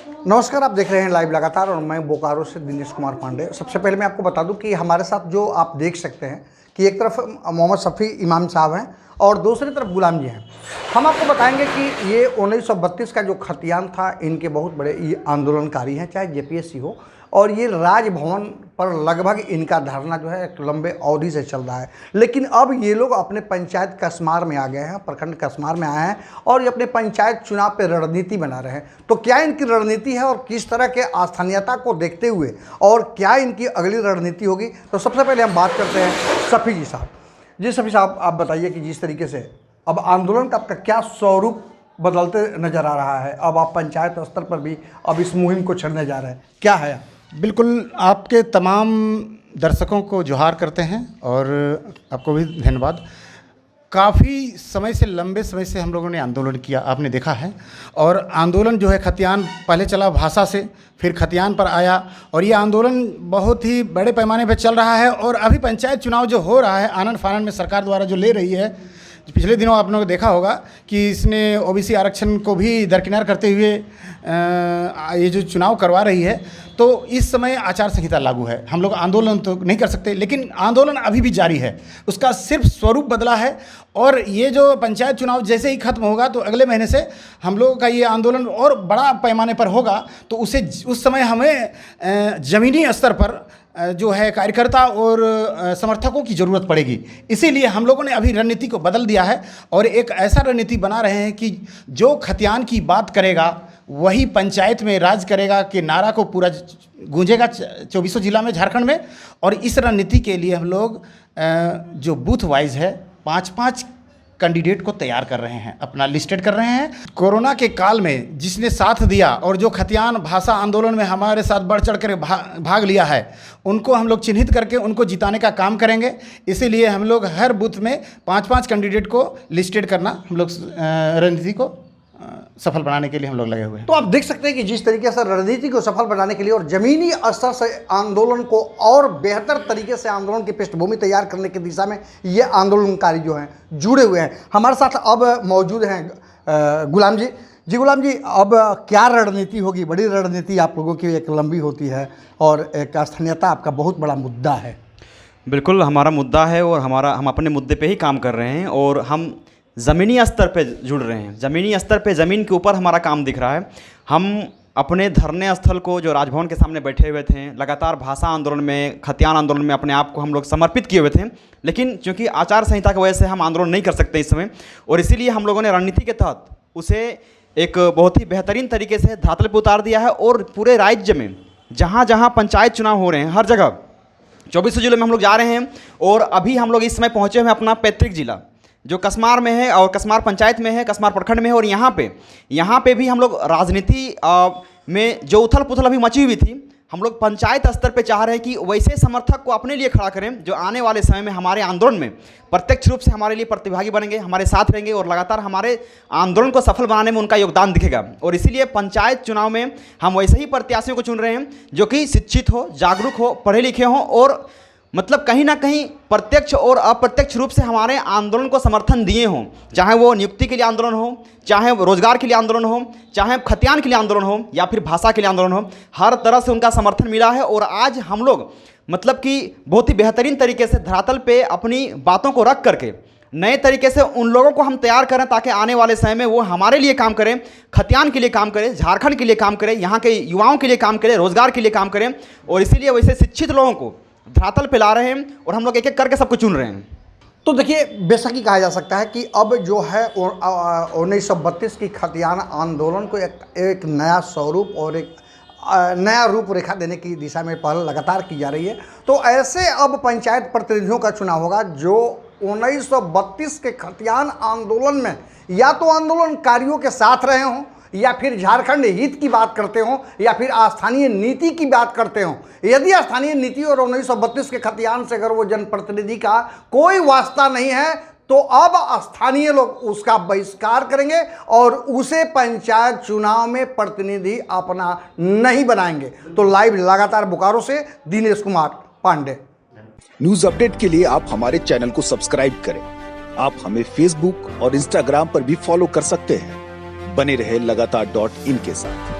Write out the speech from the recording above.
नमस्कार, आप देख रहे हैं लाइव लगातार और मैं बोकारो से दिनेश कुमार पांडे। सबसे पहले मैं आपको बता दूं कि हमारे साथ जो आप देख सकते हैं कि एक तरफ मोहम्मद शफी इमाम साहब हैं और दूसरी तरफ गुलाम जी हैं। हम आपको बताएंगे कि ये 1932 का जो खतियान था, इनके बहुत बड़े ये आंदोलनकारी हैं, चाहे जेपीएससी हो, और ये राजभवन पर लगभग इनका धरना जो है एक लंबे अवधि से चल रहा है। लेकिन अब ये लोग अपने पंचायत कसमार में आ गए हैं, प्रखंड कसमार में आए हैं और ये अपने पंचायत चुनाव पे रणनीति बना रहे हैं। तो क्या इनकी रणनीति है और किस तरह के स्थानीयता को देखते हुए और क्या इनकी अगली रणनीति होगी, तो सबसे पहले हम बात करते हैं शफी जी साहब। जी शफी साहब, आप बताइए कि जिस तरीके से अब आंदोलन का आपका क्या स्वरूप बदलते नज़र आ रहा है, अब आप पंचायत स्तर पर भी अब इस मुहिम को छेड़ने जा रहे हैं, क्या है? बिल्कुल, आपके तमाम दर्शकों को जोहार करते हैं और आपको भी धन्यवाद। काफ़ी समय से, लंबे समय से हम लोगों ने आंदोलन किया, आपने देखा है। और आंदोलन जो है खतियान पहले चला भाषा से, फिर खतियान पर आया और ये आंदोलन बहुत ही बड़े पैमाने पर चल रहा है। और अभी पंचायत चुनाव जो हो रहा है आनन फानन में सरकार द्वारा जो ले रही है, पिछले दिनों आप लोगों ने देखा होगा कि इसने ओबीसी आरक्षण को भी दरकिनार करते हुए ये जो चुनाव करवा रही है, तो इस समय आचार संहिता लागू है। हम लोग आंदोलन तो नहीं कर सकते, लेकिन आंदोलन अभी भी जारी है, उसका सिर्फ स्वरूप बदला है। और ये जो पंचायत चुनाव जैसे ही खत्म होगा तो अगले महीने से हम लोगों का ये आंदोलन और बड़ा पैमाने पर होगा। तो उस समय हमें ज़मीनी स्तर पर जो है कार्यकर्ता और समर्थकों की ज़रूरत पड़ेगी। इसीलिए हम लोगों ने अभी रणनीति को बदल दिया है और एक ऐसा रणनीति बना रहे हैं कि जो खतियान की बात करेगा वही पंचायत में राज करेगा के नारा को पूरा गूंजेगा 24 जिला में, झारखंड में। और इस रणनीति के लिए हम लोग जो बूथ वाइज है 5-5 कैंडिडेट को तैयार कर रहे हैं, अपना लिस्टेड कर रहे हैं। कोरोना के काल में जिसने साथ दिया और जो खतियान भाषा आंदोलन में हमारे साथ बढ़ चढ़ कर भाग लिया है, उनको हम लोग चिन्हित करके उनको जिताने का काम करेंगे। इसीलिए हम लोग हर बूथ में 5-5 कैंडिडेट को लिस्टेड करना, हम लोग रणनीति को सफल बनाने के लिए हम लोग लगे हुए हैं। तो आप देख सकते हैं कि जिस तरीके से रणनीति को सफल बनाने के लिए और जमीनी स्तर से आंदोलन को और बेहतर तरीके से आंदोलन की पृष्ठभूमि तैयार करने की दिशा में ये आंदोलनकारी जो हैं जुड़े हुए हैं। हमारे साथ अब मौजूद हैं गुलाम जी। जी गुलाम जी, अब क्या रणनीति होगी? बड़ी रणनीति आप लोगों की एक लंबी होती है और एक स्थानीयता आपका बहुत बड़ा मुद्दा है। बिल्कुल, हमारा मुद्दा है और हम अपने मुद्दे पे ही काम कर रहे हैं और हम ज़मीनी स्तर पे जुड़ रहे हैं। ज़मीनी स्तर पे ज़मीन के ऊपर हमारा काम दिख रहा है। हम अपने धरने स्थल को, जो राजभवन के सामने बैठे हुए थे, लगातार भाषा आंदोलन में, खतियान आंदोलन में अपने आप को हम लोग समर्पित किए हुए थे, लेकिन चूँकि आचार संहिता की वजह से हम आंदोलन नहीं कर सकते इस समय, और इसीलिए हम लोगों ने रणनीति के तहत उसे एक बहुत ही बेहतरीन तरीके से धरातल पर उतार दिया है। और पूरे राज्य में जहाँ जहाँ पंचायत चुनाव हो रहे हैं, हर जगह 24 जिलों में हम लोग जा रहे हैं। और अभी हम लोग इस समय पहुँचे हुए अपना पैतृक जिला जो कसमार में है और कसमार पंचायत में है, कसमार प्रखंड में है। और यहाँ पे भी हम लोग राजनीति में जो उथल पुथल अभी मची हुई थी, हम लोग पंचायत स्तर पे चाह रहे हैं कि वैसे समर्थक को अपने लिए खड़ा करें जो आने वाले समय में हमारे आंदोलन में प्रत्यक्ष रूप से हमारे लिए प्रतिभागी बनेंगे, हमारे साथ रहेंगे और लगातार हमारे आंदोलन को सफल बनाने में उनका योगदान दिखेगा। और इसीलिए पंचायत चुनाव में हम वैसे ही प्रत्याशियों को चुन रहे हैं जो कि शिक्षित हो, जागरूक हो, पढ़े लिखे हों और मतलब कहीं ना कहीं प्रत्यक्ष और अप्रत्यक्ष रूप से हमारे आंदोलन को समर्थन दिए हों, चाहे वो नियुक्ति के लिए आंदोलन हो, चाहे रोजगार के लिए आंदोलन हो, चाहे खतियान के लिए आंदोलन हो या फिर भाषा के लिए आंदोलन हो, हर तरह से उनका समर्थन मिला है। और आज हम लोग मतलब कि बहुत ही बेहतरीन तरीके से धरातल पे अपनी बातों को रख करके नए तरीके से उन लोगों को हम तैयार करें ताकि आने वाले समय में वो हमारे लिए काम करें, खतियान के लिए काम करें, झारखंड के लिए काम करें, यहाँ के युवाओं के लिए काम करें, रोजगार के लिए काम करें। और इसीलिए वैसे शिक्षित लोगों को धरातल पे ला रहे हैं और हम लोग एक एक करके सबको चुन रहे हैं। तो देखिए, बेशक ही कहा जा सकता है कि अब जो है 1932 की खतियान आंदोलन को एक नया स्वरूप और एक नया रूपरेखा देने की दिशा में पहल लगातार की जा रही है। तो ऐसे अब पंचायत प्रतिनिधियों का चुनाव होगा जो 1932 के खतियान आंदोलन में या तो आंदोलनकारियों के साथ रहे हों या फिर झारखंड हित की बात करते हों या फिर स्थानीय नीति की बात करते हों। यदि स्थानीय नीति और 1932 के खतियान से अगर वो जनप्रतिनिधि का कोई वास्ता नहीं है तो अब स्थानीय लोग उसका बहिष्कार करेंगे और उसे पंचायत चुनाव में प्रतिनिधि अपना नहीं बनाएंगे। तो लाइव लगातार बोकारो से दिनेश कुमार पांडे। न्यूज अपडेट के लिए आप हमारे चैनल को सब्सक्राइब करें। आप हमें फेसबुक और इंस्टाग्राम पर भी फॉलो कर सकते हैं। बने रहे लगातार.in के साथ।